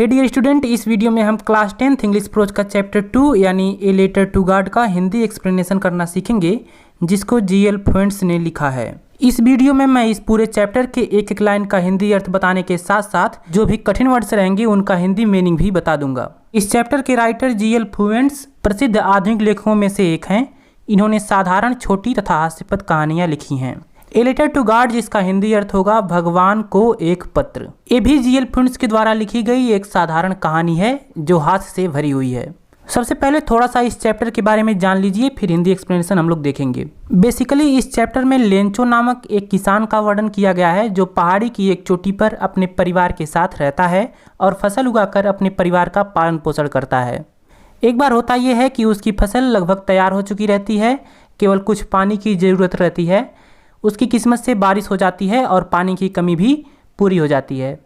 हे dear student, इस video में हम क्लास 10th इंग्लिश प्रोज का चैप्टर 2 यानी ए लेटर टू गॉड का हिंदी एक्सप्लेनेशन करना सीखेंगे, जिसको जीएल फ्लुएंट्स ने लिखा है। इस वीडियो में मैं इस पूरे चैप्टर के एक एक लाइन का हिंदी अर्थ बताने के साथ साथ जो भी कठिन वर्ड्स रहेंगे उनका हिंदी मीनिंग भी बता दूंगा। इस चैप्टर के राइटर जीएल फ्लुएंट्स प्रसिद्ध आधुनिक लेखकों में से एक हैं। इन्होंने साधारण, छोटी तथा हास्यपद कहानियां लिखी हैं। ए लेटर टू गॉड, जिसका हिंदी अर्थ होगा भगवान को एक पत्र, ये भी जीएल फ्लुएंट्स के द्वारा लिखी गई एक साधारण कहानी है जो हास्य से भरी हुई है। सबसे पहले थोड़ा सा इस चैप्टर के बारे में जान लीजिए, फिर हिंदी एक्सप्लेनेशन हम लोग देखेंगे। बेसिकली इस चैप्टर में लेंचो नामक एक किसान का वर्णन किया गया है जो पहाड़ी की एक चोटी पर अपने परिवार के साथ रहता है और फसल उगाकर अपने परिवार का पालन पोषण करता है। एक बार होता यह है कि उसकी फसल लगभग तैयार हो चुकी रहती है, केवल कुछ पानी की ज़रूरत रहती है। उसकी किस्मत से बारिश हो जाती है और पानी की कमी भी पूरी हो जाती है।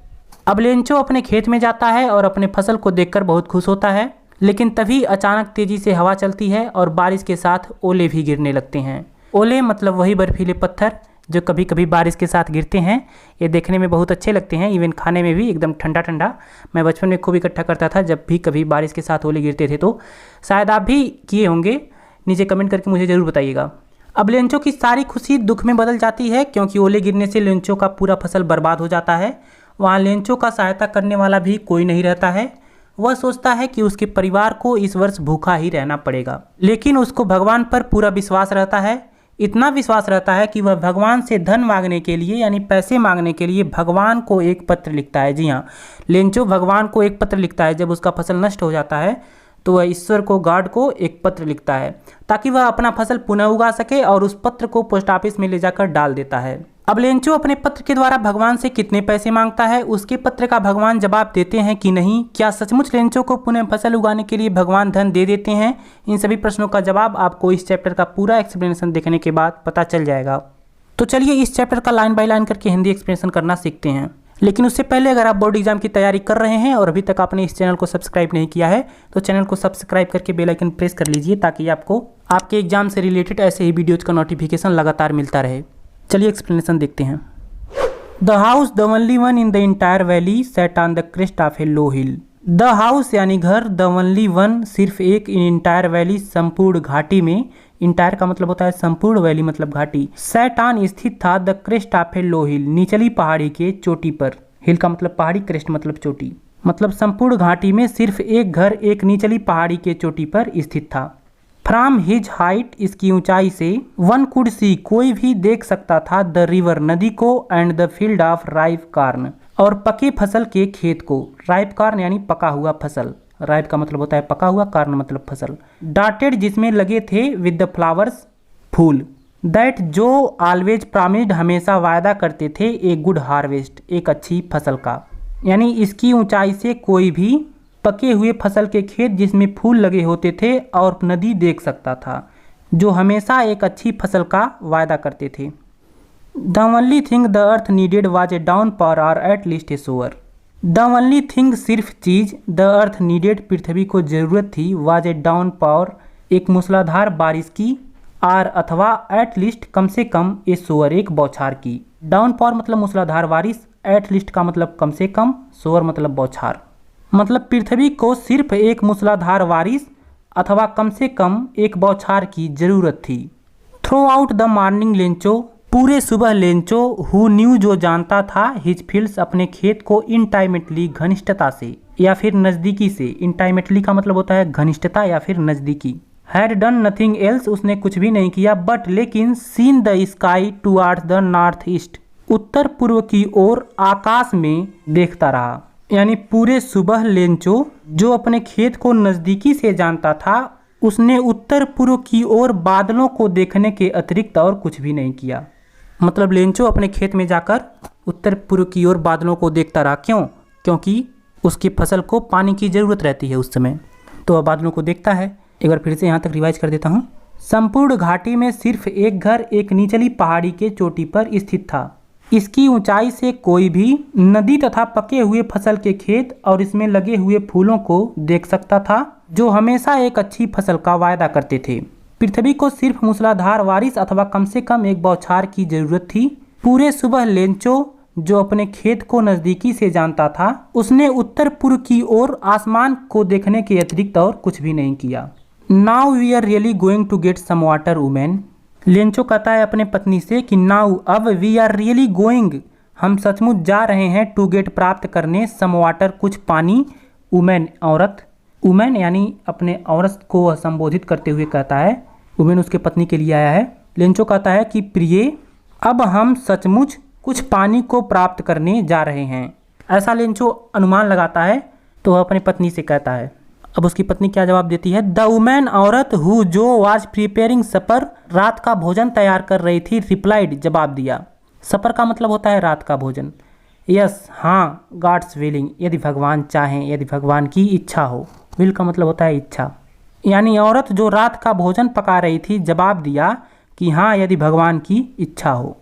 अब लेंचो अपने खेत में जाता है और अपने फसल को देखकर बहुत खुश होता है, लेकिन तभी अचानक तेज़ी से हवा चलती है और बारिश के साथ ओले भी गिरने लगते हैं। ओले मतलब वही बर्फीले पत्थर जो कभी कभी बारिश के साथ गिरते हैं। ये देखने में बहुत अच्छे लगते हैं, इवन खाने में भी एकदम ठंडा ठंडा। मैं बचपन में खूब इकट्ठा करता था जब भी कभी बारिश के साथ ओले गिरते थे, तो शायद आप भी किए होंगे। नीचे कमेंट करके मुझे ज़रूर बताइएगा। अब लेंचो की सारी खुशी दुख में बदल जाती है, क्योंकि ओले गिरने से लेंचो का पूरा फसल बर्बाद हो जाता है। वहाँ लेंचो का सहायता करने वाला भी कोई नहीं रहता है। वह सोचता है कि उसके परिवार को इस वर्ष भूखा ही रहना पड़ेगा, लेकिन उसको भगवान पर पूरा विश्वास रहता है। इतना विश्वास रहता है कि वह भगवान से धन मांगने के लिए यानी पैसे मांगने के लिए भगवान को एक पत्र लिखता है। जी हाँ, लेंचो भगवान को एक पत्र लिखता है। जब उसका फसल नष्ट हो जाता है तो वह ईश्वर को, गॉड को एक पत्र लिखता है ताकि वह अपना फसल पुनः उगा सके, और उस पत्र को पोस्ट ऑफिस में ले जाकर डाल देता है। अब लेंचो अपने पत्र के द्वारा भगवान से कितने पैसे मांगता है, उसके पत्र का भगवान जवाब देते हैं कि नहीं, क्या सचमुच लेंचो को पुनः फसल उगाने के लिए भगवान धन दे देते हैं? इन सभी प्रश्नों का जवाब आपको इस चैप्टर का पूरा एक्सप्लेनेशन देखने के बाद पता चल जाएगा। तो चलिए इस चैप्टर का लाइन बाय लाइन करके हिंदी एक्सप्लेनेशन करना सीखते हैं। लेकिन उससे पहले अगर आप बोर्ड एग्जाम की तैयारी कर रहे हैं और अभी तक आपने इस चैनल को सब्सक्राइब नहीं किया है तो चैनल को सब्सक्राइब करके बेल आइकन प्रेस कर लीजिए, ताकि आपको आपके एग्जाम से रिलेटेड ऐसे ही वीडियोज का नोटिफिकेशन लगातार मिलता रहे। चलिए एक्सप्लेनेशन देखते हैं। The house the only one in the entire valley set on the crest of A low hill. The house यानी घर, द ओनली वन सिर्फ एक, इन इंटायर वैली संपूर्ण घाटी में। इंटायर का मतलब होता है संपूर्ण, वैली मतलब घाटी। सेट ऑन स्थित था, द क्रेस्ट ऑफ ए लो हिल निचली पहाड़ी के चोटी पर। हिल का मतलब पहाड़ी, क्रेस्ट मतलब चोटी, मतलब संपूर्ण घाटी में सिर्फ एक घर एक निचली पहाड़ी के चोटी पर स्थित था। फ्रॉम हिज हाइट, इसकी ऊंचाई से, वन कुड सी कोई भी देख सकता था, द रिवर नदी को, and the field of ripe corn और पके फसल के खेत को। राइप कॉर्न यानी पका हुआ फसल। राइप का मतलब होता है पका हुआ, कॉर्न मतलब फसल। डॉटेड जिसमें लगे थे, विद द फ्लावर्स फूल। दैट जो ऑलवेज प्रॉमिस्ड हमेशा वायदा करते थे, ए गुड हार्वेस्ट एक अच्छी फसल का। यानी इसकी ऊंचाई से कोई भी पके हुए फसल के खेत जिसमें फूल लगे होते थे और नदी देख सकता था, जो हमेशा एक अच्छी फसल का वायदा करते थे। The only thing the earth needed was a downpour or at least a shower. The only thing सिर्फ चीज, द अर्थ नीडेड पृथ्वी को जरूरत थी, वाज ए डाउन पावर एक मूसलाधार बारिश की, आर अथवा एट लीस्ट कम से कम, ए सोअर एक बौछार की। डाउन पावर मतलब मूसलाधार बारिश, एट लीस्ट का मतलब कम से कम, सोअर मतलब बौछार। मतलब पृथ्वी को सिर्फ एक मूसलाधार बारिश अथवा कम से कम एक बौछार की जरूरत थी। Through out the morning Lencho, पूरे सुबह लेंचो, हु न्यू जो जानता था, हिज फील्ड्स अपने खेत को, इंटाइमेटली घनिष्ठता से या फिर नज़दीकी से। इंटाइमेटली का मतलब होता है घनिष्ठता या फिर नज़दीकी। हैड डन नथिंग एल्स, उसने कुछ भी नहीं किया, बट लेकिन, seen the sky towards the north east, उत्तर पूर्व की ओर आकाश में देखता रहा। यानी पूरे सुबह लेंचो जो अपने खेत को नज़दीकी से जानता था, उसने उत्तर पूर्व की ओर बादलों को देखने के अतिरिक्त और कुछ भी नहीं किया। मतलब लेंचो अपने खेत में जाकर उत्तर पूर्व की ओर बादलों को देखता रहा। क्यों? क्योंकि उसकी फसल को पानी की ज़रूरत रहती है उस समय, तो वह बादलों को देखता है। एक बार फिर से यहाँ तक रिवाइज कर देता हूँ। संपूर्ण घाटी में सिर्फ एक घर एक निचली पहाड़ी के चोटी पर स्थित था। इसकी ऊंचाई से कोई भी नदी तथा पके हुए फसल के खेत और इसमें लगे हुए फूलों को देख सकता था, जो हमेशा एक अच्छी फसल का वायदा करते थे। पृथ्वी को सिर्फ मूसलाधार बारिश अथवा कम से कम एक बौछार की जरूरत थी। पूरे सुबह लेंचो जो अपने खेत को नज़दीकी से जानता था, उसने उत्तर पूर्व की ओर आसमान को देखने के अतिरिक्त और कुछ भी नहीं किया। Now we are really going to get some water women. Lencho कहता है अपने पत्नी से कि नाउ अब, वी आर रियली गोइंग हम सचमुच जा रहे हैं, टू गेट प्राप्त करने, सम वाटर कुछ पानी, वुमेन औरत, वुमेन यानी अपने औरत को संबोधित करते हुए कहता है, वुमेन उसके पत्नी के लिए आया है। लेंचो कहता है कि प्रिय अब हम सचमुच कुछ पानी को प्राप्त करने जा रहे हैं। ऐसा लेंचो अनुमान लगाता है तो वह अपनी पत्नी से कहता है। अब उसकी पत्नी क्या जवाब देती है? द वुमेन औरत हु जो वाज प्रिपेयरिंग सपर रात का भोजन तैयार कर रही थी, रिप्लाइड जवाब दिया। सपर का मतलब होता है रात का भोजन। यस हाँ, गॉड्स विलिंग यदि भगवान चाहें, यदि भगवान की इच्छा हो। विल का मतलब होता है इच्छा। यानी औरत जो रात का भोजन पका रही थी जवाब दिया कि हाँ यदि भगवान की इच्छा हो।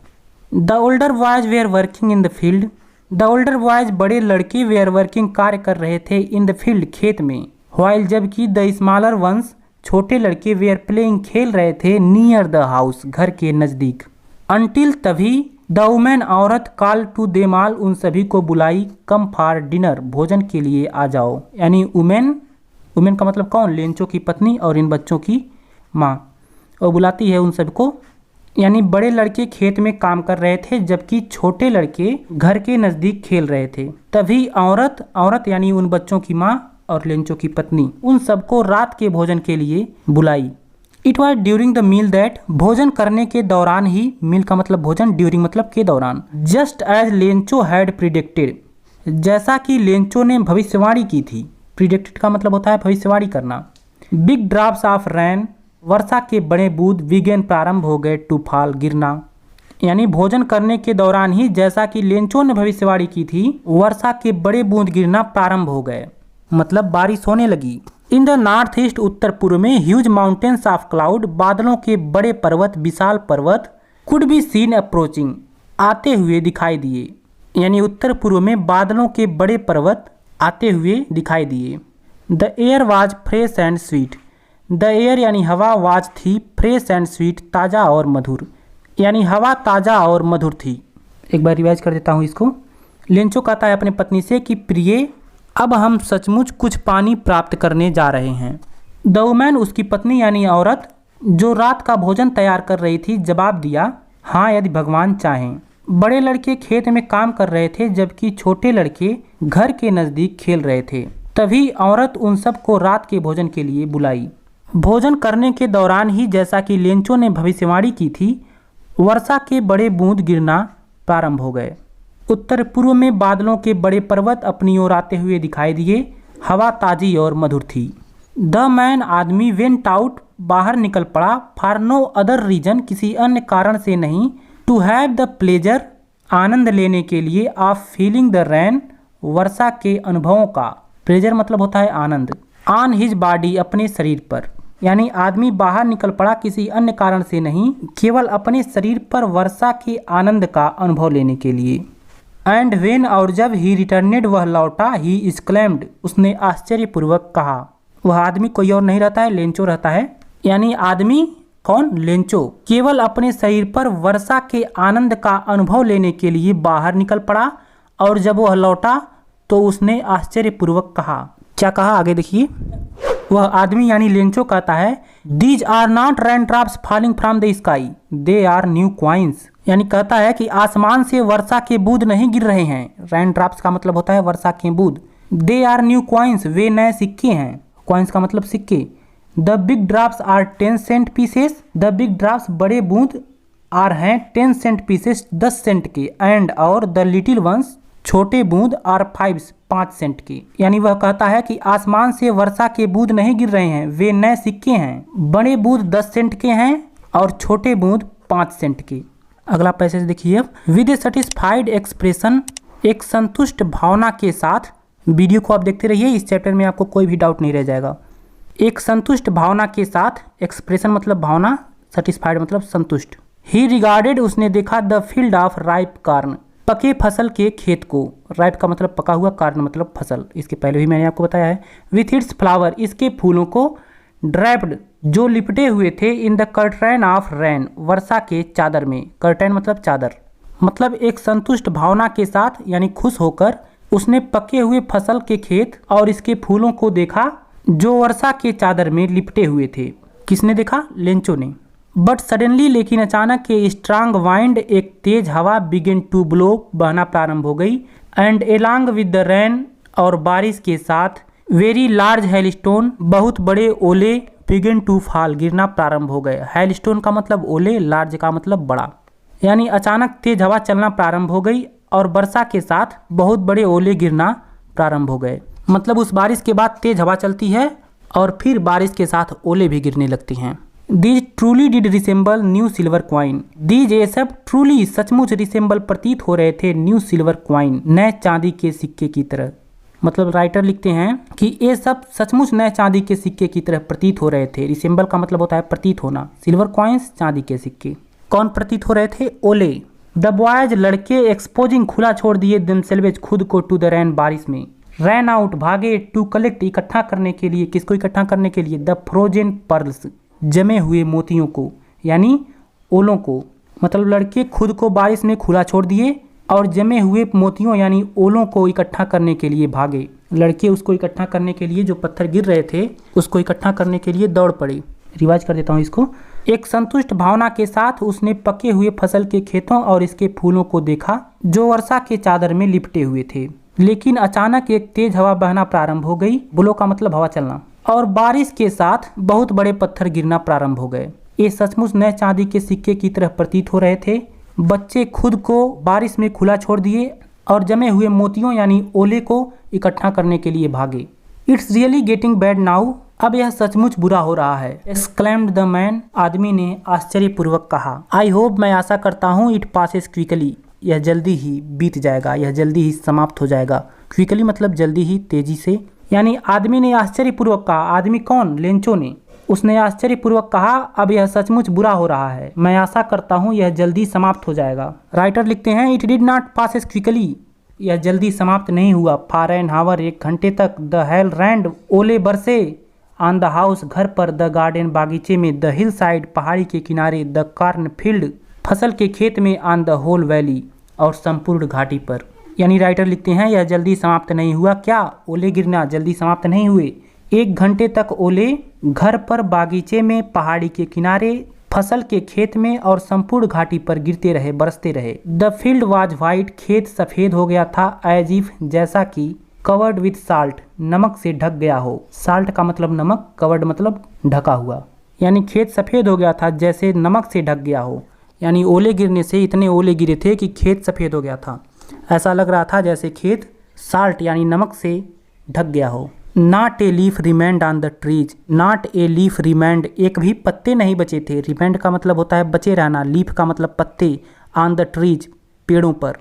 The older boys were working in the field. The older boys बड़े लड़के वेयर वर्किंग कार्य कर रहे थे, इन द फील्ड खेत में। व्हाइल जबकि द स्मॉलर वंस छोटे लड़के वेयर प्लेइंग खेल रहे थे, नियर द हाउस घर के नज़दीक। अनटिल तभी द वुमेन औरत कॉल टू देम ऑल उन सभी को बुलाई, कम फॉर डिनर भोजन के लिए आ जाओ। यानी वुमेन, वुमेन का मतलब कौन? लेंचो की पत्नी और इन बच्चों की माँ। और बुलाती है उन सबको। यानी बड़े लड़के खेत में काम कर रहे थे जबकि छोटे लड़के घर के नज़दीक खेल रहे थे। तभी औरत, औरत यानी उन बच्चों की माँ और लेंचो की पत्नी, उन सबको रात के भोजन के लिए बुलाई। It was during the meal that भोजन करने के दौरान ही, मील का मतलब भोजन, ड्यूरिंग मतलब के दौरान। Just as Lencho had predicted जैसा कि लेंचो ने भविष्यवाणी की थी। प्रिडिक्टेड का मतलब होता है भविष्यवाणी करना। बिग ड्रॉप्स ऑफ रेन वर्षा के बड़े बूंद बिगेन प्रारंभ हो गए, टू फॉल गिरना। यानी भोजन करने के दौरान ही जैसा कि लेंचो ने भविष्यवाणी की थी, वर्षा के बड़े बूंद गिरना प्रारंभ हो गए, मतलब बारिश होने लगी। इन द नॉर्थ ईस्ट उत्तर पूर्व में ह्यूज माउंटेन्स ऑफ क्लाउड बादलों के बड़े पर्वत, विशाल पर्वत, कुड बी सीन अप्रोचिंग आते हुए दिखाई दिए। यानी उत्तर पूर्व में बादलों के बड़े पर्वत आते हुए दिखाई दिए। The air was fresh and sweet. The air यानी हवा, वाज थी, फ्रेश एंड स्वीट ताज़ा और मधुर। यानी हवा ताज़ा और मधुर थी। एक बार रिवाइज कर देता हूँ इसको। लेंचो कहता है अपने पत्नी से कि प्रिय अब हम सचमुच कुछ पानी प्राप्त करने जा रहे हैं। द वुमन उसकी पत्नी यानी औरत जो रात का भोजन तैयार कर रही थी जवाब दिया, हाँ यदि भगवान चाहें। बड़े लड़के खेत में काम कर रहे थे जबकि छोटे लड़के घर के नज़दीक खेल रहे थे। तभी औरत उन सबको रात के भोजन के लिए बुलाई। भोजन करने के दौरान ही जैसा कि लेंचो ने भविष्यवाणी की थी, वर्षा के बड़े बूंद गिरना प्रारंभ हो गए। उत्तर पूर्व में बादलों के बड़े पर्वत अपनी ओर आते हुए दिखाई दिए। हवा ताज़ी और मधुर थी। द मैन आदमी वेंट आउट बाहर निकल पड़ा, फॉर नो अदर रीजन किसी अन्य कारण से नहीं, टू हैव द प्लेजर आनंद लेने के लिए, ऑफ फीलिंग द रेन वर्षा के अनुभवों का। प्लेजर मतलब होता है आनंद। ऑन हिज बॉडी अपने शरीर पर। यानी आदमी बाहर निकल पड़ा किसी अन्य कारण से नहीं, केवल अपने शरीर पर वर्षा के आनंद का अनुभव लेने के लिए। एंड वेन और जब ही रिटर्नेड वह लौटा, ही एक्सक्लेम्ड उसने आश्चर्यपूर्वक कहा। वह आदमी कोई और नहीं रहता है, लेंचो रहता है। यानी आदमी कौन? लेंचो केवल अपने शरीर पर वर्षा के आनंद का अनुभव लेने के लिए बाहर निकल पड़ा और जब वह लौटा तो उसने आश्चर्यपूर्वक कहा। क्या कहा आगे देखिए। वह आदमी यानी लेंचो कहता है, these are not rain drops falling from the sky, they are new coins. यानी कहता है कि आसमान से वर्षा के बूंद नहीं गिर रहे हैं। रेन ड्रॉप्स का मतलब होता है वर्षा के बूंद। दे आर न्यू क्वाइंस वे नए सिक्के हैं। क्वाइंस का मतलब सिक्के। The big drops are 10 cent pieces. The big drops बड़े बूंद आर हैं 10 सेंट पीसेस 10 सेंट के। एंड और द लिटिल वंस छोटे बूंद आर 5 सेंट के। यानी वह कहता है कि आसमान से वर्षा के बूंद नहीं गिर रहे हैं, वे नए सिक्के हैं। बड़े बूंद 10 सेंट के हैं और छोटे बूंद 5 सेंट के। अगला पैसेज देखिए। विद ए सेटिस्फाइड एक्सप्रेशन एक संतुष्ट भावना के साथ। वीडियो को आप देखते रहिए, इस चैप्टर में आपको कोई भी डाउट नहीं रह जाएगा। एक संतुष्ट भावना के साथ, एक्सप्रेशन मतलब भावना, सेटिस्फाइड मतलब संतुष्ट। ही रिगार्डेड उसने देखा, the field of ripe corn पके फसल के खेत को। राइप का मतलब पका हुआ, कॉर्न मतलब फसल, इसके पहले भी मैंने आपको बताया है। विथ इट्स फ्लावर इसके फूलों को, ड्रैप्ड जो लिपटे हुए थे, in the curtain of rain वर्षा के चादर में। कर्टन मतलब चादर। मतलब एक संतुष्ट भावना के साथ यानी खुश होकर उसने पके हुए फसल के खेत और इसके फूलों को देखा जो वर्षा के चादर में लिपटे हुए थे। किसने देखा? लेंचो ने। बट सडनली, लेकिन अचानक के स्ट्रांग वाइंड, एक तेज हवा, बिगिन टू ब्लो, बहना प्रारंभ हो गई। And along with the rain, और बारिश के साथ, वेरी लार्ज हेलस्टोन, बहुत बड़े ओले, बिगिन टू फॉल, गिरना प्रारंभ हो गए। हेलस्टोन का मतलब ओले, लार्ज का मतलब बड़ा। यानी अचानक तेज हवा चलना प्रारंभ हो गई और वर्षा के साथ बहुत बड़े ओले गिरना प्रारंभ हो गए। मतलब उस बारिश के बाद तेज हवा चलती है और फिर बारिश के साथ ओले भी गिरने लगती हैं। These truly did resemble new silver coin. These, ये सब, ट्रूली, सचमुच, रिसेंबल, प्रतीत हो रहे थे, न्यू सिल्वर क्वाइन, नए चांदी के सिक्के की तरह। मतलब राइटर लिखते हैं कि ये सब सचमुच नए चांदी के सिक्के की तरह प्रतीत हो रहे थे। रिसेंबल का मतलब होता है प्रतीत होना। सिल्वर कॉइन्स, चांदी के सिक्के। कौन प्रतीत हो रहे थे? ओले। द बॉयज, लड़के, एक्सपोजिंग, खुला छोड़ दिए, देमसेल्वेज, खुद को, टू द रैन, बारिश में। रैन आउट, भागे, टू कलेक्ट, इकट्ठा करने के लिए। किसको इकट्ठा करने के लिए? द फ्रोजन पर्ल्स, जमे हुए मोतियों को, यानी ओलों को। मतलब लड़के खुद को बारिश में खुला छोड़ दिए और जमे हुए मोतियों यानी ओलों को इकट्ठा करने के लिए भागे। लड़के उसको इकट्ठा करने के लिए, जो पत्थर गिर रहे थे उसको इकट्ठा करने के लिए दौड़ पड़े। रिवाइज कर देता हूँ इसको। एक संतुष्ट भावना के साथ उसने पके हुए फसल के खेतों और इसके फूलों को देखा जो वर्षा के चादर में लिपटे हुए थे। लेकिन अचानक एक तेज हवा बहना प्रारंभ हो गई। ब्लो का मतलब हवा चलना। और बारिश के साथ बहुत बड़े पत्थर गिरना प्रारंभ हो गए। ये सचमुच नए चांदी के सिक्के की तरह प्रतीत हो रहे थे। बच्चे खुद को बारिश में खुला छोड़ दिए और जमे हुए मोतियों यानी ओले को इकट्ठा करने के लिए भागे। It's really getting bad now, अब यह सचमुच बुरा हो रहा है। एक्सक्लेम्ड द मैन, आदमी ने आश्चर्यपूर्वक कहा। आई होप, मैं आशा करता हूँ, इट पासेस क्विकली, यह जल्दी ही बीत जाएगा, यह जल्दी ही समाप्त हो जाएगा। क्विकली मतलब जल्दी ही, तेजी से। यानी आदमी ने आश्चर्यपूर्वक कहा। आदमी कौन? लेंचो ने। उसने आश्चर्यपूर्वक कहा, अब यह सचमुच बुरा हो रहा है, मैं आशा करता हूँ यह जल्दी समाप्त हो जाएगा। राइटर लिखते हैं, it did not passes quickly, यह जल्दी समाप्त नहीं हुआ। फॉर एन हावर, 1 घंटे तक। द हेल रैंड, ओले बरसे। ऑन द हाउस, घर पर। द गार्डन, बागीचे में। द हिल साइड, पहाड़ी के किनारे। द कार्न फील्ड, फसल के खेत में। ऑन द होल वैली, और संपूर्ण घाटी पर। यानी राइटर लिखते हैं, यह जल्दी समाप्त नहीं हुआ। क्या? ओले गिरना जल्दी समाप्त नहीं हुए। 1 घंटे तक ओले घर पर, बागीचे में, पहाड़ी के किनारे, फसल के खेत में और संपूर्ण घाटी पर गिरते रहे, बरसते रहे। द फील्ड वाज व्हाइट, खेत सफेद हो गया था। एज इफ, जैसा कि। कवर्ड विथ साल्ट, नमक से ढक गया हो। साल्ट का मतलब नमक, कवर्ड मतलब ढका हुआ। यानी खेत सफेद हो गया था जैसे नमक से ढक गया हो। यानी ओले गिरने से इतने ओले गिरे थे कि खेत सफेद हो गया था। ऐसा लग रहा था जैसे खेत साल्ट यानी नमक से ढक गया हो। Not a leaf remained on the trees, not a leaf remained, एक भी पत्ते नहीं बचे थे। रिमेंड का मतलब होता है बचे रहना, लीफ का मतलब पत्ते। ऑन द ट्रीज, पेड़ों पर,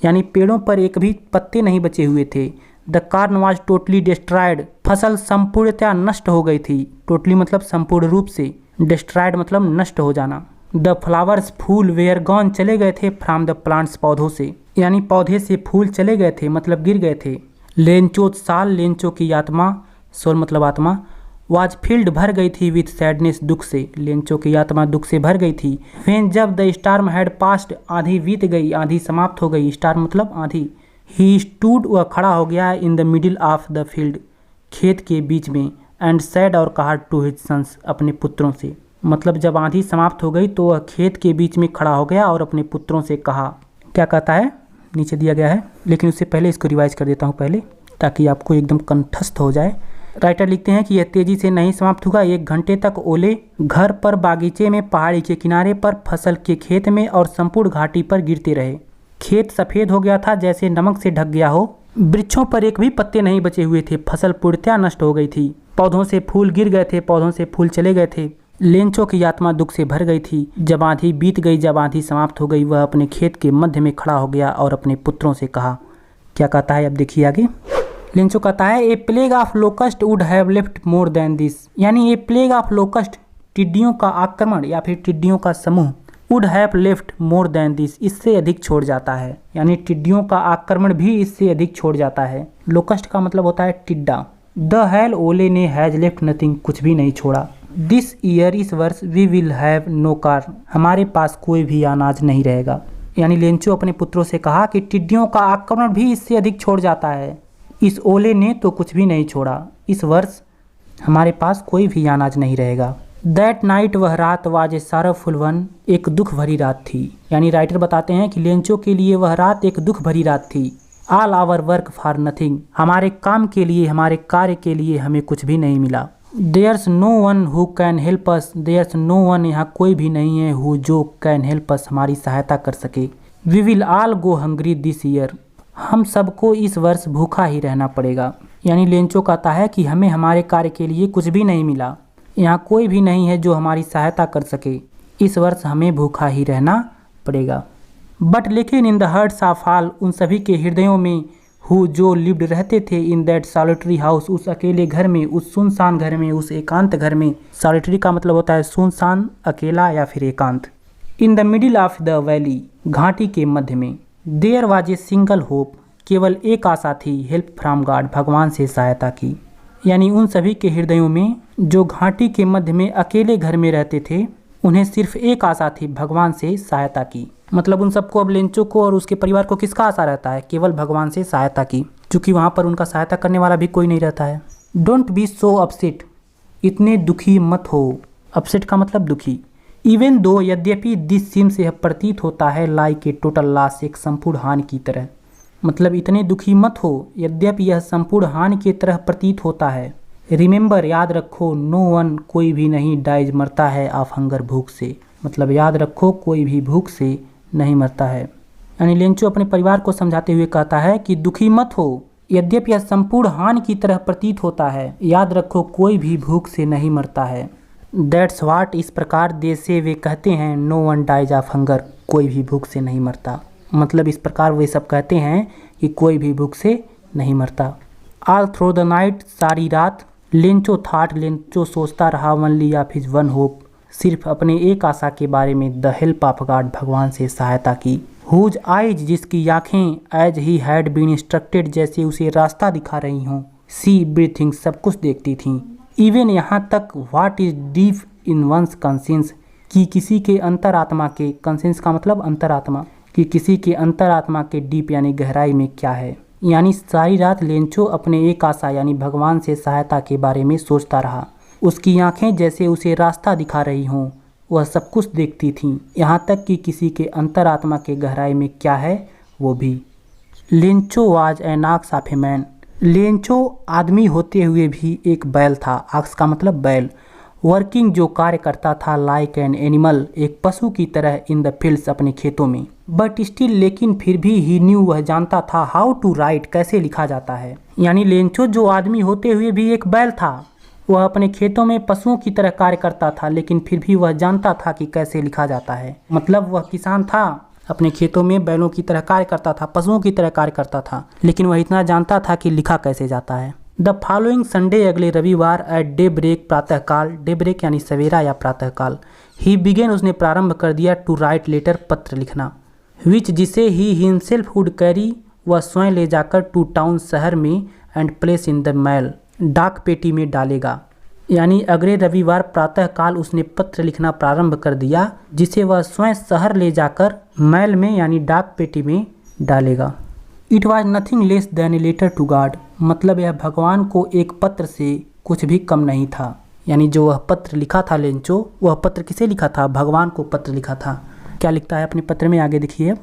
यानी पेड़ों पर एक भी पत्ते नहीं बचे हुए थे। The corn was totally destroyed, फसल संपूर्णतया नष्ट हो गई थी। टोटली मतलब संपूर्ण रूप से, डिस्ट्रॉयड मतलब नष्ट हो जाना। द फ्लावर्स, फूल, वेयर गॉन, चले गए थे। फ्रॉम द प्लांट्स, पौधों से, यानी पौधे से फूल चले गए थे मतलब गिर गए थे। लेंचो, साल, लेंचो की आत्मा, सोल मतलब आत्मा। वाज फील्ड, भर गई थी। विथ सैडनेस, दुख से, लेंचो की आत्मा दुख से भर गई थी। व्हेन, जब। द स्टार्म हैड पास्ट, आंधी बीत गई, आंधी समाप्त हो गई। स्टार्म मतलब आंधी। ही स्टूड, वह खड़ा हो गया। इन the middle of the field, खेत के बीच में। एंड सैड, और कहा टू हिज सन्स, अपने पुत्रों से। मतलब जब आंधी समाप्त हो गई तो वह खेत के बीच में खड़ा हो गया और अपने पुत्रों से कहा। क्या कहता है? नीचे दिया गया है, लेकिन उससे पहले इसको रिवाइज कर देता हूँ पहले, ताकि आपको एकदम कंठस्थ हो जाए। राइटर लिखते हैं कि यह तेजी से नहीं समाप्त हुआ। 1 घंटे तक ओले घर पर, बागीचे में, पहाड़ी के किनारे पर, फसल के खेत में और संपूर्ण घाटी पर गिरते रहे। खेत सफेद हो गया था जैसे नमक से ढक गया हो। वृक्षों पर एक भी पत्ते नहीं बचे हुए थे। फसल पूर्णतया नष्ट हो गई थी। पौधों से फूल गिर गए थे, पौधों से फूल चले गए थे। लेंचो की आत्मा दुख से भर गई थी। जब आंधी बीत गई, जब आंधी समाप्त हो गई, वह अपने खेत के मध्य में खड़ा हो गया और अपने पुत्रों से कहा। क्या कहता है अब देखिए आगे। लेंचो कहता है, a plague of locust would have left more than this, यानी ए प्लेग ऑफ लोकस्ट, टिड्डियों का आक्रमण या फिर टिड्डियों का समूह, would have left more than this, इससे अधिक छोड़ जाता है। यानी टिड्डियों का आक्रमण भी इससे अधिक छोड़ जाता है। लोकस्ट का मतलब होता है टिड्डा। द हेल, ओले ने, हैज लेफ्ट नथिंग, कुछ भी नहीं छोड़ा। दिस ईयर, इस वर्ष, we will have no corn, हमारे पास कोई भी अनाज नहीं रहेगा। यानी लेंचो अपने पुत्रों से कहा कि टिड्डियों का आक्रमण भी इससे अधिक छोड़ जाता है। इस ओले ने तो कुछ भी नहीं छोड़ा। इस वर्ष हमारे पास कोई भी अनाज नहीं रहेगा। दैट नाइट, वह रात, वाज ए साराफुल वन, एक दुख भरी रात थी। यानी राइटर बताते हैं कि लेंचो के लिए वह रात एक दुख भरी रात थी। All our work for nothing, हमारे काम के लिए, हमारे कार्य के लिए हमें कुछ भी नहीं मिला। There's no one who can help us, there's no one, यहाँ कोई भी नहीं है, हु जो कैन हेल्प अस, हमारी सहायता कर सके। We will all go hungry this year, हम सबको इस वर्ष भूखा ही रहना पड़ेगा। यानी लेंचो कहता है कि हमें हमारे कार्य के लिए कुछ भी नहीं मिला, यहाँ कोई भी नहीं है जो हमारी सहायता कर सके, इस वर्ष हमें भूखा ही रहना पड़ेगा। बट लेकिन in the hearts of all, उन सभी के हृदयों में, हु जो लिव्ड रहते थे इन दैट सॉलिटरी हाउस, उस अकेले घर में, उस सुनसान घर में, उस एकांत घर में। सॉलिटरी का मतलब होता है सुनसान, अकेला या फिर एकांत। In the middle of the valley, घाटी के मध्य में। There was a single hope, केवल एक आशा थी, हेल्प फ्रॉम गॉड, भगवान से सहायता की। यानी उन सभी के हृदयों में जो घाटी के मध्य में अकेले घर में रहते थे, उन्हें सिर्फ एक आशा थी, भगवान से सहायता की। मतलब उन सबको, अब लेंचो को और उसके परिवार को किसका आशा रहता है? केवल भगवान से सहायता की, क्योंकि वहाँ पर उनका सहायता करने वाला भी कोई नहीं रहता है। डोंट बी सो अपसेट, इतने दुखी मत हो। अपसेट का मतलब दुखी। इवन दो, यद्यपि, दिस सीम से प्रतीत होता है लाइक ए टोटल लॉस, एक संपूर्ण हानि की तरह। मतलब इतने दुखी मत हो, यद्यपि यह संपूर्ण हानि की तरह प्रतीत होता है। रिमेंबर, याद रखो, नो वन, कोई भी नहीं, डाइज, मरता है, ऑफ हंगर, भूख से। मतलब याद रखो, कोई भी भूख से नहीं मरता है। यानी लेंचो अपने परिवार को समझाते हुए कहता है कि दुखी मत हो, यद्यपि यह संपूर्ण हानि की तरह प्रतीत होता है, याद रखो, कोई भी भूख से नहीं मरता है। दैट्स वाट, इस प्रकार दे से, वे कहते हैं, no one dies of hunger, कोई भी भूख से नहीं मरता। मतलब इस प्रकार वे सब कहते हैं कि कोई भी भूख से नहीं मरता। ऑल थ्रू द नाइट, सारी रात। लेंचो थाट, लेंचो सोचता रहा, only of his one hope, सिर्फ अपने एक आशा के बारे में, द हेल्प ऑफ गॉड, भगवान से सहायता की। हुज आइज, जिसकी आँखें, as he had been instructed, जैसे उसे रास्ता दिखा रही हों, सी एवरीथिंग, सब कुछ देखती थीं। इवन, यहाँ तक, what is deep in one's conscience, कि किसी के अंतरात्मा के, कंसेंस का मतलब अंतरात्मा, कि किसी के अंतरात्मा के डीप यानी गहराई में क्या है। यानी सारी रात लेंचो अपने एक आशा यानी भगवान से सहायता के बारे में सोचता रहा। उसकी आंखें जैसे उसे रास्ता दिखा रही हों, वह सब कुछ देखती थीं, यहाँ तक कि किसी के अंतरात्मा के गहराई में क्या है वो भी। Lencho was an ox of a man, Lencho आदमी होते हुए भी एक बैल था। ऑक्स का मतलब बैल। वर्किंग, जो कार्य करता था, लाइक एन एनिमल, एक पशु की तरह, इन द फील्ड्स, अपने खेतों में। बट स्टिल, लेकिन फिर भी, ही न्यू, वह जानता था, हाउ टू राइट, कैसे लिखा जाता है। यानी लेंचो जो आदमी होते हुए भी एक बैल था, वह अपने खेतों में पशुओं की तरह कार्य करता था, लेकिन फिर भी वह जानता था कि कैसे लिखा जाता है। मतलब वह किसान था, अपने खेतों में बैलों की तरह कार्य करता था, पशुओं की तरह कार्य करता था, लेकिन वह इतना जानता था कि लिखा कैसे जाता है। द फॉलोइंग संडे, अगले रविवार, एट डे ब्रेक, प्रातःकाल, डे ब्रेक यानी सवेरा या प्रातःकाल, ही बिगेन, उसने प्रारंभ कर दिया, टू राइट लेटर, पत्र लिखना, विच, जिसे ही हिमसेल्फ वुड कैरी, वह स्वयं ले जाकर, टू टाउन, शहर में, and place in the mail, डाक पेटी में डालेगा। यानी अगले रविवार प्रातःकाल उसने पत्र लिखना प्रारंभ कर दिया, जिसे वह स्वयं शहर ले जाकर मेल में यानी डाक पेटी में डालेगा। It was nothing less than a letter to God, मतलब यह भगवान को एक पत्र से कुछ भी कम नहीं था। यानी जो वह पत्र लिखा था लेंचो, वह पत्र किसे लिखा था? भगवान को पत्र लिखा था। क्या लिखता है अपने पत्र में, आगे देखिए।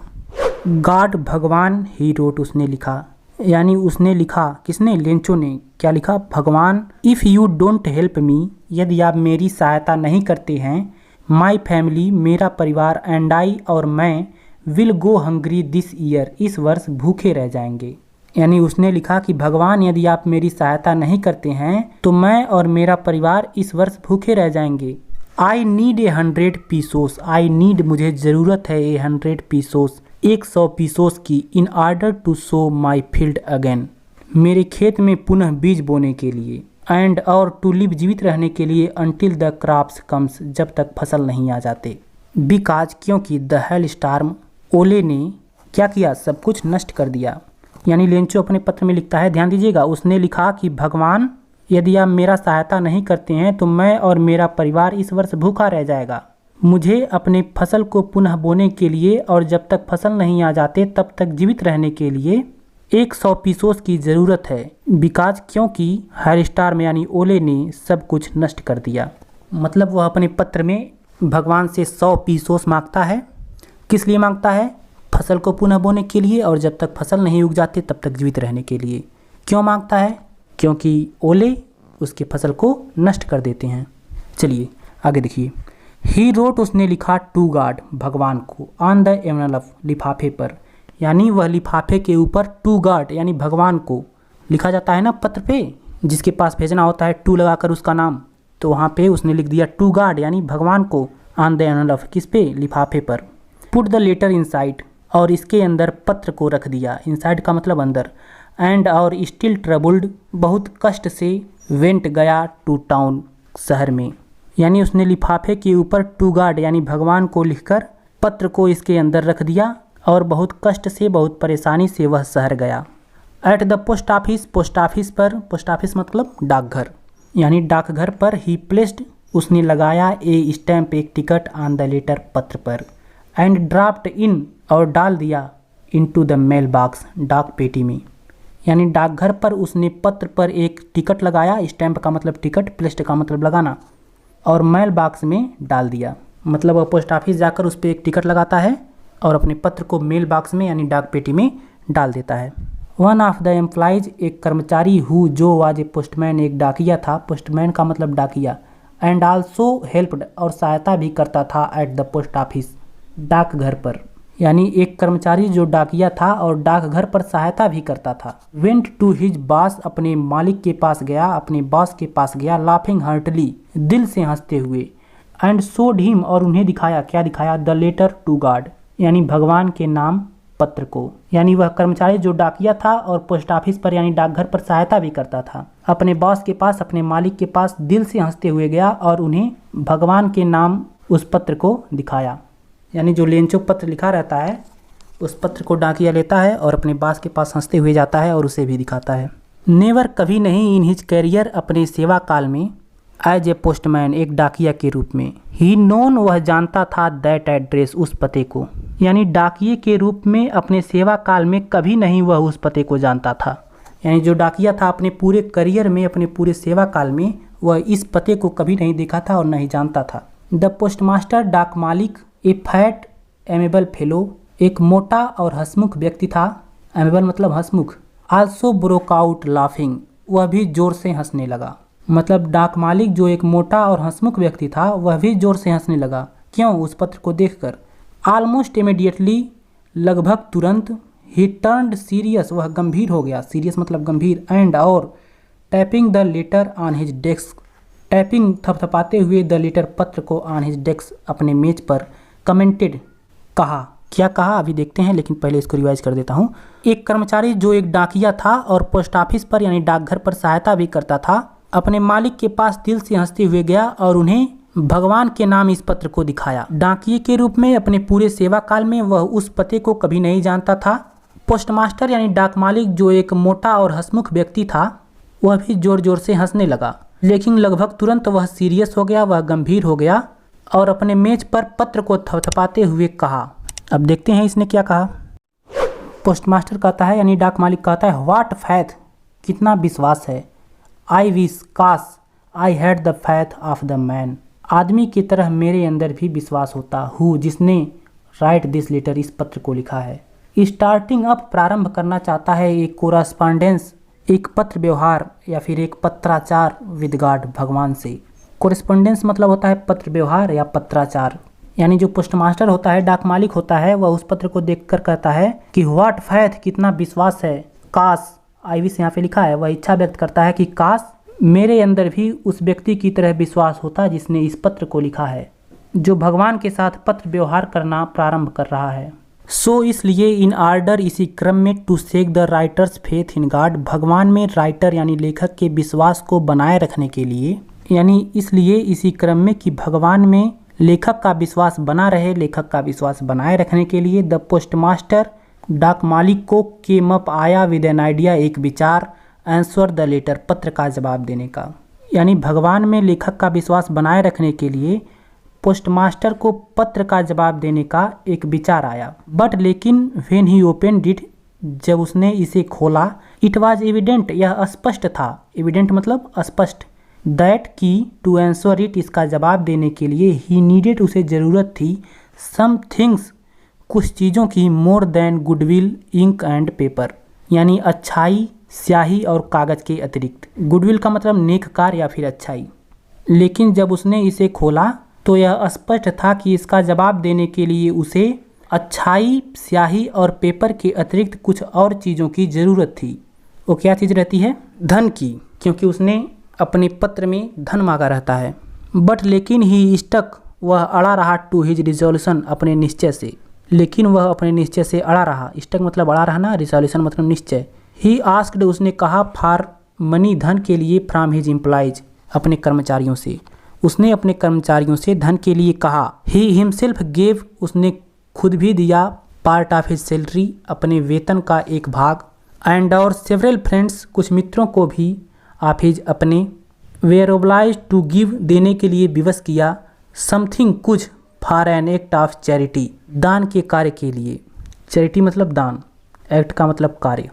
गॉड, भगवान, ही रोट, उसने लिखा। यानी उसने लिखा, किसने? लेंचो ने। क्या लिखा? भगवान। If you don't help me, यदि आप मेरी सहायता नहीं करते हैं, माई फैमिली, मेरा परिवार, एंड आई, और मैं, will go hungry this year, इस वर्ष भूखे रह जाएंगे। यानी उसने लिखा कि भगवान, यदि आप मेरी सहायता नहीं करते हैं तो मैं और मेरा परिवार इस वर्ष भूखे रह जाएंगे। I need 100 pesos, I need, मुझे ज़रूरत है, 100 पीसोस, 100 पीसोस की, in order to sow my field again, मेरे खेत में पुनः बीज बोने के लिए, एंड, और, टू लिव, जीवित रहने के लिए, अनटिल द क्रॉप्स कम्स, जब तक फसल नहीं आ जाते। बिकॉज, क्योंकि, द हेल स्टार्म, ओले ने क्या किया? सब कुछ नष्ट कर दिया। यानी लेंचो अपने पत्र में लिखता है, ध्यान दीजिएगा, उसने लिखा कि भगवान, यदि आप मेरा सहायता नहीं करते हैं तो मैं और मेरा परिवार इस वर्ष भूखा रह जाएगा। मुझे अपने फसल को पुनः बोने के लिए और जब तक फसल नहीं आ जाते तब तक जीवित रहने के लिए 100 पीसोस की ज़रूरत है। बिकॉज क्योंकि हैरिस्टार में यानी ओले ने सब कुछ नष्ट कर दिया। मतलब वह अपने पत्र में भगवान से 100 पीसोस मांगता है। किस लिए मांगता है? फसल को पुनः बोने के लिए और जब तक फसल नहीं उग जाती तब तक जीवित रहने के लिए। क्यों मांगता है? क्योंकि ओले उसके फसल को नष्ट कर देते हैं। चलिए आगे देखिए। ही रोट, उसने लिखा टू गॉड, भगवान को, ऑन द एनवेलप, लिफाफे पर, यानी वह लिफाफे के ऊपर टू गॉड यानी भगवान को लिखा जाता है ना पत्र पे, जिसके पास भेजना होता है टू लगाकर उसका नाम, तो वहाँ पे उसने लिख दिया टू गॉड यानी भगवान को, ऑन द एनवेलप, किस पे? लिफाफे पर। पुट द लेटर इनसाइड, और इसके अंदर पत्र को रख दिया। इनसाइड का मतलब अंदर। एंड और स्टिल ट्रबल्ड, बहुत कष्ट से, वेंट, गया, टू टाउन, शहर में, यानी उसने लिफाफे के ऊपर टू गॉड यानी भगवान को लिखकर पत्र को इसके अंदर रख दिया और बहुत कष्ट से, बहुत परेशानी से वह शहर गया। At the post office, post office पर, पोस्ट ऑफिस मतलब डाकघर, यानी डाकघर पर, ही प्लेस्ड, उसने लगाया, ए स्टैम्प, एक टिकट, ऑन द लेटर, पत्र पर, एंड ड्राफ्ट इन, और डाल दिया, इनटू द मेल बॉक्स, डाक पेटी में, यानी डाकघर पर उसने पत्र पर एक टिकट लगाया, स्टैम्प का मतलब टिकट, प्लेस्ड का मतलब लगाना, और मेल बॉक्स में डाल दिया। मतलब वह पोस्ट ऑफिस जाकर उस पर एक टिकट लगाता है और अपने पत्र को मेल बॉक्स में यानी डाक पेटी में डाल देता है। वन ऑफ द एम्प्लॉइज, एक कर्मचारी, हु, जो, वाज ए पोस्टमैन, एक डाकिया था, पोस्टमैन का मतलब डाकिया, एंड आल्सो हेल्प्ड, और सहायता भी करता था, एट द पोस्ट ऑफिस, डाकघर पर, यानी एक कर्मचारी जो डाकिया था और डाकघर पर सहायता भी करता था। वेंट टू हिज बॉस, अपने मालिक के पास गया, अपने बॉस के पास गया, लाफिंग हार्टली, दिल से हंसते हुए, एंड शोड हिम, और उन्हें दिखाया, क्या दिखाया? द लेटर टू गॉड, यानी भगवान के नाम, पत्र को, यानी वह कर्मचारी जो डाकिया था और पोस्ट ऑफिस पर यानी डाकघर पर सहायता भी करता था, अपने बॉस के पास, अपने मालिक के पास दिल से हंसते हुए गया और उन्हें भगवान के नाम उस पत्र को दिखाया। यानी जो लेंचो पत्र लिखा रहता है उस पत्र को डाकिया लेता है और अपने बॉस के पास हंसते हुए जाता है और उसे भी दिखाता है। नेवर, कभी नहीं, इन हिज कैरियर, अपने सेवा काल में, एज ए पोस्टमैन, एक डाकिया के रूप में, ही नोन, वह जानता था, दैट एड्रेस, उस पते को, यानी डाकिये के रूप में अपने सेवा काल में कभी नहीं वह उस पते को जानता था। यानी जो डाकिया था अपने पूरे करियर में, अपने पूरे सेवा काल में वह इस पते को कभी नहीं देखा था और नहीं जानता था। द पोस्टमास्टर, डाक मालिक, ए फैट एमेबल फेलो, एक मोटा और हंसमुख व्यक्ति था, एमेबल मतलब हंसमुख, आल्सो ब्रोक आउट लाफिंग, वह भी जोर से हंसने लगा। मतलब डाक मालिक जो एक मोटा और हंसमुख व्यक्ति था वह भी जोर से हंसने लगा। क्यों? उस पत्र को देखकर। ऑलमोस्ट इमीडिएटली, लगभग तुरंत, ही टर्न्ड सीरियस, वह गंभीर हो गया, सीरियस मतलब गंभीर, एंड, और, tapping the letter on his desk, tapping थपथपाते हुए, द लेटर, पत्र को, ऑन हिज डेस्क, अपने मेज पर, कमेंटेड, कहा। क्या कहा अभी देखते हैं, लेकिन पहले इसको रिवाइज कर देता हूँ। एक कर्मचारी जो एक डाकिया था और पोस्ट ऑफिस पर यानी डाकघर पर सहायता भी करता था, अपने मालिक के पास दिल से हंसते हुए गया और उन्हें भगवान के नाम इस पत्र को दिखाया। डाकिये के रूप में अपने पूरे सेवा काल में वह उस पते को कभी नहीं जानता था। पोस्टमास्टर यानी डाक मालिक जो एक मोटा और हंसमुख व्यक्ति था वह भी जोर जोर से हंसने लगा, लेकिन लगभग तुरंत वह सीरियस हो गया, वह गंभीर हो गया और अपने मेज पर पत्र को थपथपाते हुए कहा। अब देखते हैं इसने क्या कहा। पोस्टमास्टर कहता है यानी डाक मालिक कहता है, व्हाट फैथ, कितना विश्वास है, आई विश, काश, I had the faith of the man, आदमी की तरह मेरे अंदर भी विश्वास होता, हु, जिसने, राइट दिस लेटर, इस पत्र को लिखा है। स्टार्टिंग अप, प्रारंभ करना चाहता है, एक कोरस्पॉन्डेंस, एक पत्र व्यवहार या फिर एक पत्राचार, विद गॉड, भगवान से। कोरेस्पोंडेंस मतलब होता है पत्र व्यवहार या पत्राचार। यानी जो पोस्टमास्टर होता है, डाक मालिक होता है, वह उस पत्र को देखकर कहता है कि व्हाट फैथ, कितना विश्वास है, काश, आई विश यहाँ पे लिखा है, वह इच्छा व्यक्त करता है कि काश मेरे अंदर भी उस व्यक्ति की तरह विश्वास होता जिसने इस पत्र को लिखा है, जो भगवान के साथ पत्र व्यवहार करना प्रारंभ कर रहा है। सो इसलिए, इन आर्डर, इसी क्रम में, to seek the writer's faith in God, भगवान में राइटर यानी लेखक के विश्वास को बनाए रखने के लिए, यानी इसलिए इसी क्रम में कि भगवान में लेखक का विश्वास बना रहे, लेखक का विश्वास बनाए रखने के लिए, द पोस्टमास्टर, डाक मालिक को, केम अप, आया, विद एन आइडिया, एक विचार, आंसर द लेटर, पत्र का जवाब देने का। यानी भगवान में लेखक का विश्वास बनाए रखने के लिए पोस्टमास्टर को पत्र का जवाब देने का एक विचार आया। बट लेकिन व्हेन ही ओपनड इट, जब उसने इसे खोला, इट वॉज एविडेंट, यह स्पष्ट था, एविडेंट मतलब स्पष्ट, दैट की टू आंसर इट, इसका जवाब देने के लिए, ही नीडेड, उसे ज़रूरत थी, सम थिंग्स, कुछ चीज़ों की, more than goodwill, ink and paper, यानी अच्छाई, स्याही और कागज़ के अतिरिक्त। गुडविल का मतलब नेक कार्य या फिर अच्छाई। लेकिन जब उसने इसे खोला तो यह स्पष्ट था कि इसका जवाब देने के लिए उसे अच्छाई, स्याही और पेपर के अतिरिक्त कुछ और चीज़ों की ज़रूरत थी। वो क्या चीज़ रहती है? धन की, क्योंकि उसने अपने पत्र में धन मांगा रहता है। बट लेकिन ही स्टक, वह अड़ा रहा, टू हिज रिजोल्यूशन, अपने निश्चय से। लेकिन वह अपने निश्चय से अड़ा रहा। स्टक मतलब अड़ा रहना, रिजोल्यूशन मतलब निश्चय। ही आस्क्ड, उसने कहा, फॉर मनी, धन के लिए, फ्रॉम हिज एम्प्लॉयज, अपने कर्मचारियों से। उसने अपने कर्मचारियों से धन के लिए कहा। ही हिमसेल्फ गेव, उसने खुद भी दिया, पार्ट ऑफ हिज सैलरी, अपने वेतन का एक भाग, एंड और सेवरल फ्रेंड्स, कुछ मित्रों को भी, ऑफ हिज, अपने, वेयर ओब्लाइज्ड टू गिव, देने के लिए विवश किया, समथिंग, कुछ, for an act of charity, दान के कार्य के लिए। चैरिटी मतलब दान, एक्ट का मतलब कार्य।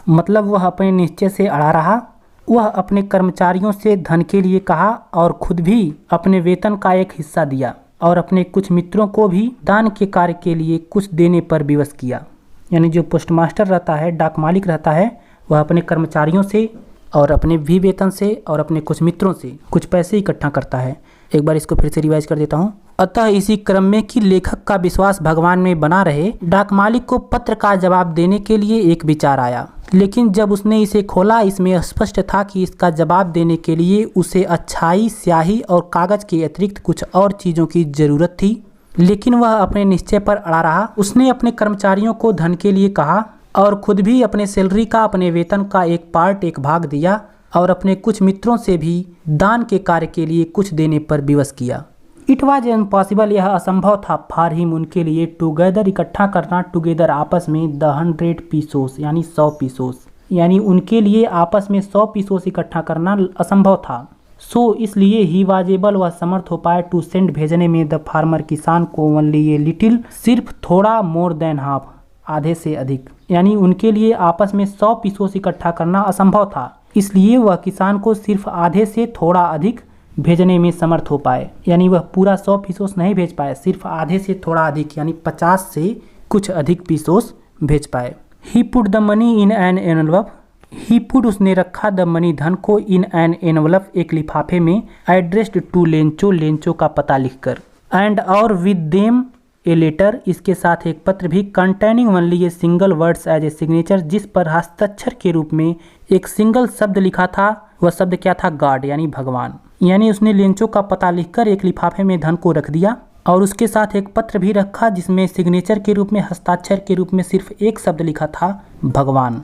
मतलब वह अपने निश्चय से अड़ा रहा, वह अपने कर्मचारियों से धन के लिए कहा और खुद भी अपने वेतन का एक हिस्सा दिया, और अपने कुछ मित्रों को भी दान के कार्य के लिए कुछ देने पर विवश किया। यानी जो पोस्टमास्टर रहता है, डाक मालिक रहता है, वह अपने कर्मचारियों से और अपने भी वेतन से और अपने कुछ मित्रों से कुछ पैसे इकट्ठा करता है। एक बार इसको फिर से रिवाइज कर देता हूँ। अतः इसी क्रम में कि लेखक का विश्वास भगवान में बना रहे, डाक मालिक को पत्र का जवाब देने के लिए एक विचार आया। लेकिन जब उसने इसे खोला, इसमें स्पष्ट था कि इसका जवाब देने के लिए उसे अच्छाई, स्याही और कागज के अतिरिक्त कुछ और चीज़ों की ज़रूरत थी। लेकिन वह अपने निश्चय पर अड़ा रहा। उसने अपने कर्मचारियों को धन के लिए कहा और खुद भी अपने सैलरी का, अपने वेतन का एक पार्ट, एक भाग दिया, और अपने कुछ मित्रों से भी दान के कार्य के लिए कुछ देने पर विवश किया। इट वॉज इम्पॉसिबल, यह असंभव था, फॉर हिम, उनके लिए, टुगेदर, इकट्ठा करना, टुगेदर, आपस में, द 100 पीसोस, यानी 100 पीसोस, यानी उनके लिए आपस में 100 पीसोस इकट्ठा करना असंभव था। सो इसलिए ही वॉज एबल, वह समर्थ हो पाए, टू सेंड, भेजने में, द फार्मर, किसान को, ओनली ये लिटिल, सिर्फ थोड़ा, मोर देन हाफ, आधे से अधिक, यानी उनके लिए आपस में 100 पीसोस इकट्ठा करना असंभव था। इसलिए वह किसान को सिर्फ आधे से थोड़ा अधिक भेजने में समर्थ हो पाए, यानी वह पूरा 100 पीसोस नहीं भेज पाए, सिर्फ आधे से थोड़ा अधिक, यानी 50 से कुछ अधिक पीसोस भेज पाए। He put the money in an envelope, he put, उसने रखा, द मनी, धन को, इन एन एनवलप, एक लिफाफे में, एड्रेस्ड टू लेंचो, लेंचो का पता लिखकर, एंड और विद देम ए लेटर, इसके साथ एक पत्र भी, containing only a single words as a signature, जिस पर हस्ताक्षर के रूप में एक सिंगल शब्द लिखा था। वह शब्द क्या था? गॉड, यानी भगवान। यानी उसने लेंचो का पता लिखकर एक लिफाफे में धन को रख दिया और उसके साथ एक पत्र भी रखा जिसमें सिग्नेचर के रूप में, हस्ताक्षर के रूप में सिर्फ एक शब्द लिखा था, भगवान।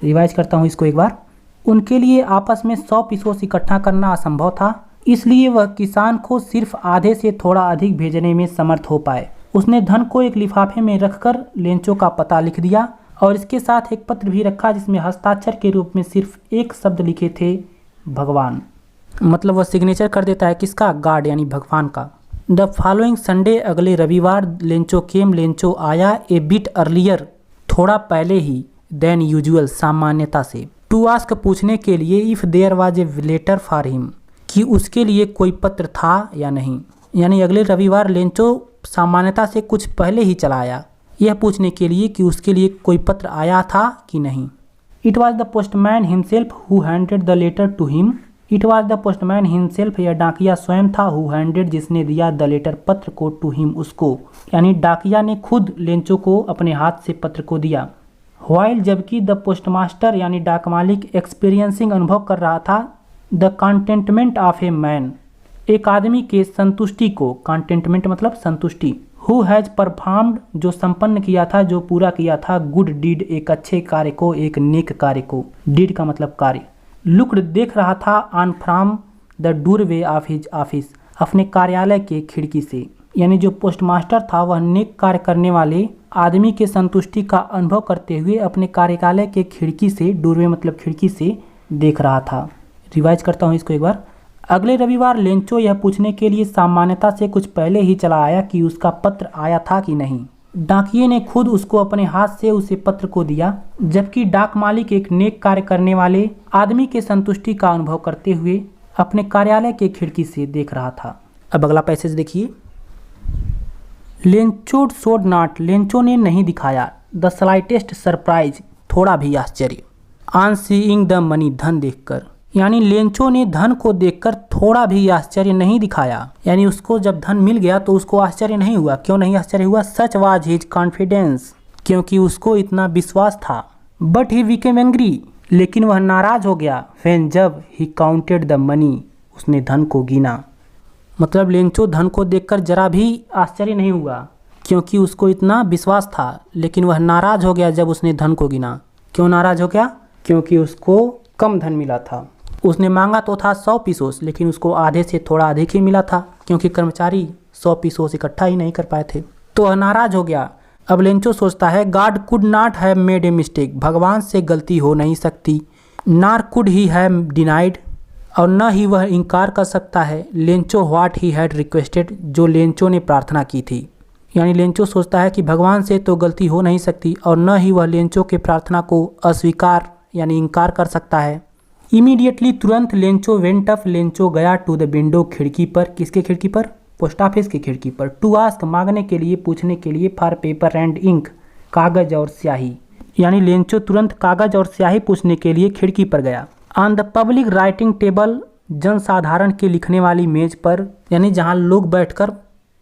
रिवाइज करता हूँ इसको एक बार। उनके लिए आपस में 100 पीसोस इकट्ठा करना असंभव था, इसलिए वह किसान को सिर्फ आधे से थोड़ा अधिक भेजने में समर्थ हो पाए। उसने धन को एक लिफाफे में रखकर लेंचो का पता लिख दिया और इसके साथ एक पत्र भी रखा जिसमें हस्ताक्षर के रूप में सिर्फ एक शब्द लिखे थे, भगवान। मतलब वह सिग्नेचर कर देता है किसका? गॉड, यानी भगवान का। द फॉलोइंग संडे, अगले रविवार, लेंचो केम, लेंचो आया, ए बिट अर्लियर, थोड़ा पहले ही, देन यूजुअल, सामान्यता से, टू आस्क, पूछने के लिए, if there was a letter for him, कि उसके लिए कोई पत्र था या नहीं। यानी अगले रविवार लेंचो सामान्यता से कुछ पहले ही चला आया, यह पूछने के लिए कि उसके लिए कोई पत्र आया था कि नहीं। It was the postman himself who handed the letter to him, it was the postman himself, यह डाकिया स्वयं था, हु हैंडेड, जिसने दिया, द लेटर, पत्र को, टू हिम, उसको, यानी डाकिया ने खुद लेंचो को अपने हाथ से पत्र को दिया। व्हाइल, जबकि, द पोस्टमास्टर, यानी डाक मालिक, एक्सपीरियंसिंग, अनुभव कर रहा था, the containment of a man, एक आदमी के संतुष्टि को, कंटेंटमेंट मतलब संतुष्टि, हु हैज परफॉर्म्ड, जो संपन्न किया था, जो पूरा किया था, गुड डीड, एक अच्छे कार्य को, एक नेक कार्य को, डीड का मतलब कार्य, लुक्ड, देख रहा था, on from the doorway of his office, अपने कार्यालय के खिड़की से। यानी जो पोस्टमास्टर था वह नेक कार्य करने वाले आदमी के संतुष्टि का अनुभव करते हुए अपने कार्यालय के खिड़की से, डोरवे मतलब खिड़की से, देख रहा था। रिवाइज करता हूँ इसको एक बार। अगले रविवार लेंचो यह पूछने के लिए सामान्यता से कुछ पहले ही चला आया कि उसका पत्र आया था कि नहीं। डाकिये ने खुद उसको अपने हाथ से उसे पत्र को दिया, जबकि डाक मालिक एक नेक कार्य करने वाले आदमी के संतुष्टि का अनुभव करते हुए अपने कार्यालय के खिड़की से देख रहा था। अब अगला पैसेज देखिए। लेंचो शोड नॉट, लेंचो ने नहीं दिखाया द स्लाइटेस्ट सरप्राइज, थोड़ा भी आश्चर्य, ऑन सीइंग द मनी, धन देखकर। यानी लेंचो ने धन को देखकर थोड़ा भी आश्चर्य नहीं दिखाया, यानी उसको जब धन मिल गया तो उसको आश्चर्य नहीं हुआ। क्यों नहीं आश्चर्य हुआ? सच वाज हिज कॉन्फिडेंस, क्योंकि उसको इतना विश्वास था। बट ही बिकेम एंग्री, लेकिन वह नाराज हो गया। व्हेन, जब ही काउंटेड द मनी, उसने धन को गिना। मतलब लेंचो धन को देखकर जरा भी आश्चर्य नहीं हुआ, क्योंकि उसको इतना विश्वास था। लेकिन वह नाराज हो गया जब उसने धन को गिना। क्यों नाराज हो गया? क्योंकि उसको कम धन मिला था। उसने मांगा तो था 100 पीसोस, लेकिन उसको आधे से थोड़ा अधिक ही मिला था, क्योंकि कर्मचारी 100 पीसोस इकट्ठा ही नहीं कर पाए थे। तो वह नाराज हो गया। अब लेंचो सोचता है God could not have made a mistake, भगवान से गलती हो नहीं सकती। नार कुड ही हैव डिनाइड, और न ही वह इनकार कर सकता है। Lencho what he had requested, जो लेंचो ने प्रार्थना की थी। यानी लेंचो सोचता है कि भगवान से तो गलती हो नहीं सकती, और न ही वह लेंचो के प्रार्थना को अस्वीकार यानी इनकार कर सकता है। इमीडिएटली, तुरंत लेंचो वेंट अप, लेंचो गया टू द विंडो, खिड़की पर। किसके खिड़की पर? पोस्ट ऑफिस की खिड़की पर। टू आस्क, मांगने के लिए, पूछने के लिए। फॉर पेपर एंड इंक, कागज और स्याही। यानी लेंचो तुरंत कागज और स्याही पूछने के लिए खिड़की पर गया। On the public writing table, जनसाधारण के लिखने वाली मेज पर, यानी जहाँ लोग बैठकर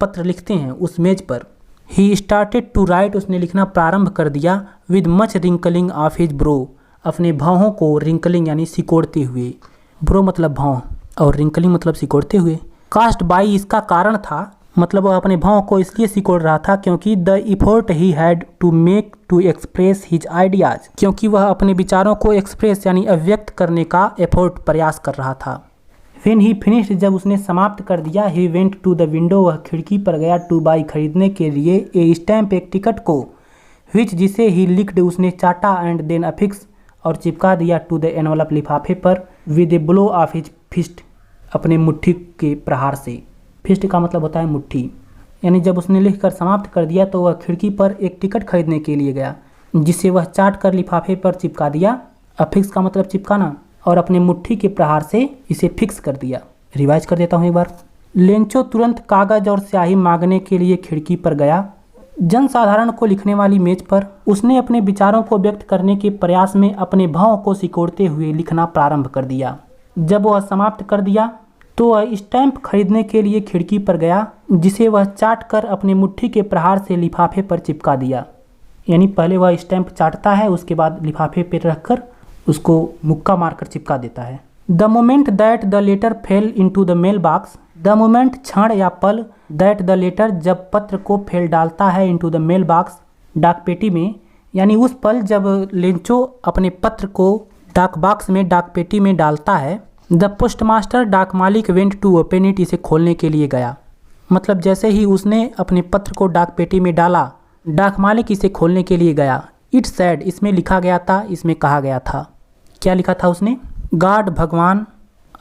पत्र लिखते हैं उस मेज पर। ही स्टार्टेड टू राइट, उसने लिखना प्रारंभ कर दिया। With much wrinkling of his bro, अपने भावों को रिंकलिंग यानी सिकोड़ते हुए। ब्रो मतलब भाव और रिंकलिंग मतलब सिकोड़ते हुए। कास्ट बाई, इसका कारण था, मतलब वह अपने भावों को इसलिए सिकोड़ रहा था क्योंकि the effort he had to make to express his ideas, क्योंकि वह अपने विचारों को एक्सप्रेस यानी अभिव्यक्त करने का एफर्ट प्रयास कर रहा था। व्हेन ही फिनिश्ड, जब उसने समाप्त कर दिया। He went to the window, वह खिड़की पर गया। टू बाई, खरीदने के लिए। ए स्टैम्प, एक टिकट को। विच, जिसे ही लिक्ड, उसने चाटा। एंड देन अफिक्स, और चिपका दिया। टू द एनवलप, लिफाफे पर। With a blow of his fist, अपने मुट्ठी के प्रहार से। फिस्ट का मतलब होता है मुट्ठी। यानी जब उसने लिखकर समाप्त कर दिया तो वह खिड़की पर एक टिकट खरीदने के लिए गया, जिसे वह चाट कर लिफाफे पर चिपका दिया। अफिक्स का मतलब चिपकाना, और अपने मुट्ठी के प्रहार से इसे फिक्स कर दिया। रिवाइज कर देता हूँ एक बार। लेंचो तुरंत कागज और स्याही मांगने के लिए खिड़की पर गया। जनसाधारण को लिखने वाली मेज पर उसने अपने विचारों को व्यक्त करने के प्रयास में अपने भावों को सिकोड़ते हुए लिखना प्रारंभ कर दिया। जब वह समाप्त कर दिया तो वह स्टैम्प खरीदने के लिए खिड़की पर गया, जिसे वह चाट कर अपने मुट्ठी के प्रहार से लिफाफे पर चिपका दिया। यानी पहले वह स्टैम्प चाटता है, उसके बाद लिफाफे पर रखकर उसको मुक्का मारकर चिपका देता है। The moment that the letter fell into the mail box, the moment क्षण या पल, दैट द लेटर जब पत्र को फेल डालता है, इनटू द मेल बॉक्स डाक पेटी में, यानी उस पल जब लेंचो अपने पत्र को डाक बॉक्स में डाक पेटी में डालता है। द पोस्टमास्टर, डाक मालिक, वेंट टू ओपन इट, इसे खोलने के लिए गया। मतलब जैसे ही उसने अपने पत्र को डाक पेटी में डाला, डाक मालिक इसे खोलने के लिए गया। इट सैड, इसमें लिखा गया था, इसमें कहा गया था। क्या लिखा था उसने? गॉड, भगवान,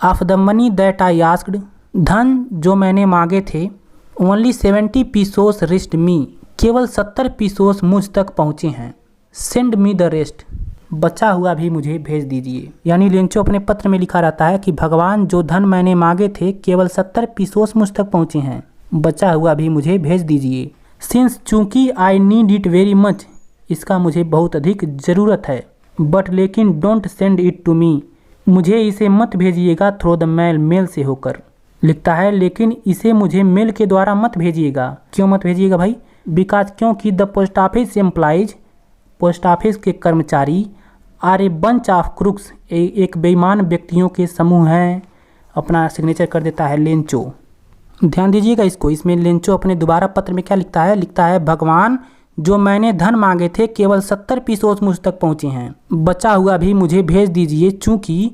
of the money that I asked, धन जो मैंने मांगे थे। ओनली 70 पीसोस रिस्ट मी, केवल 70 पीसोस मुझ तक पहुँचे हैं। सेंड मी द रेस्ट, बचा हुआ भी मुझे भेज दीजिए। यानी लेंचो अपने पत्र में लिखा रहता है कि भगवान जो धन मैंने मांगे थे केवल 70 पीसोस मुझ तक पहुँचे हैं, बचा हुआ भी मुझे भेज दीजिए। सिंस, चूँकि I need it very much, इसका मुझे बहुत अधिक ज़रूरत है। बट लेकिन, don't send it to me, मुझे इसे मत भेजिएगा थ्रू द मेल, मेल से होकर। लिखता है लेकिन इसे मुझे मेल के द्वारा मत भेजिएगा। क्यों मत भेजिएगा भाई? बिकॉज, क्योंकि the post office employees, post office के कर्मचारी, are a bunch of crooks, एक बेईमान व्यक्तियों के समूह हैं। अपना सिग्नेचर कर देता है लेंचो। ध्यान दीजिएगा इसको। इसमें लेंचो अपने दोबारा पत्र में क्या लिखता है? लिखता है भगवान जो मैंने धन मांगे थे केवल 70 पीसोस मुझ तक पहुँचे हैं, बचा हुआ भी मुझे भेज दीजिए चूँकि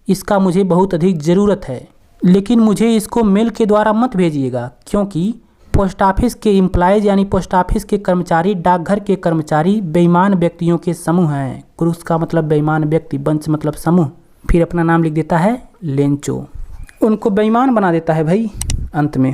इसका मुझे बहुत अधिक ज़रूरत है। लेकिन मुझे इसको मेल के द्वारा मत भेजिएगा, क्योंकि पोस्ट ऑफिस के एम्प्लॉयज़ यानी पोस्ट ऑफिस के कर्मचारी, डाकघर के कर्मचारी बेईमान व्यक्तियों के समूह हैं। क्रूस का मतलब बेईमान व्यक्ति, बंच मतलब समूह। फिर अपना नाम लिख देता है लेंचो। उनको बेईमान बना देता है भाई अंत में।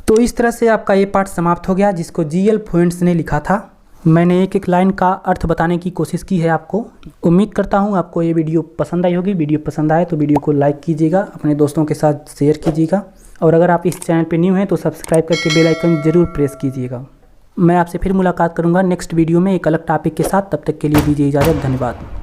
तो इस तरह से आपका ये पार्ट समाप्त हो गया, जिसको GL फ्लुएंट्स ने लिखा था। मैंने एक एक लाइन का अर्थ बताने की कोशिश की है आपको। उम्मीद करता हूँ आपको ये वीडियो पसंद आई होगी। वीडियो पसंद आए तो वीडियो को लाइक कीजिएगा, अपने दोस्तों के साथ शेयर कीजिएगा, और अगर आप इस चैनल पे न्यू हैं तो सब्सक्राइब करके बेल आइकन ज़रूर प्रेस कीजिएगा। मैं आपसे फिर मुलाकात करूँगा नेक्स्ट वीडियो में एक अलग टॉपिक के साथ। तब तक के लिए दीजिए इजाज़त। धन्यवाद।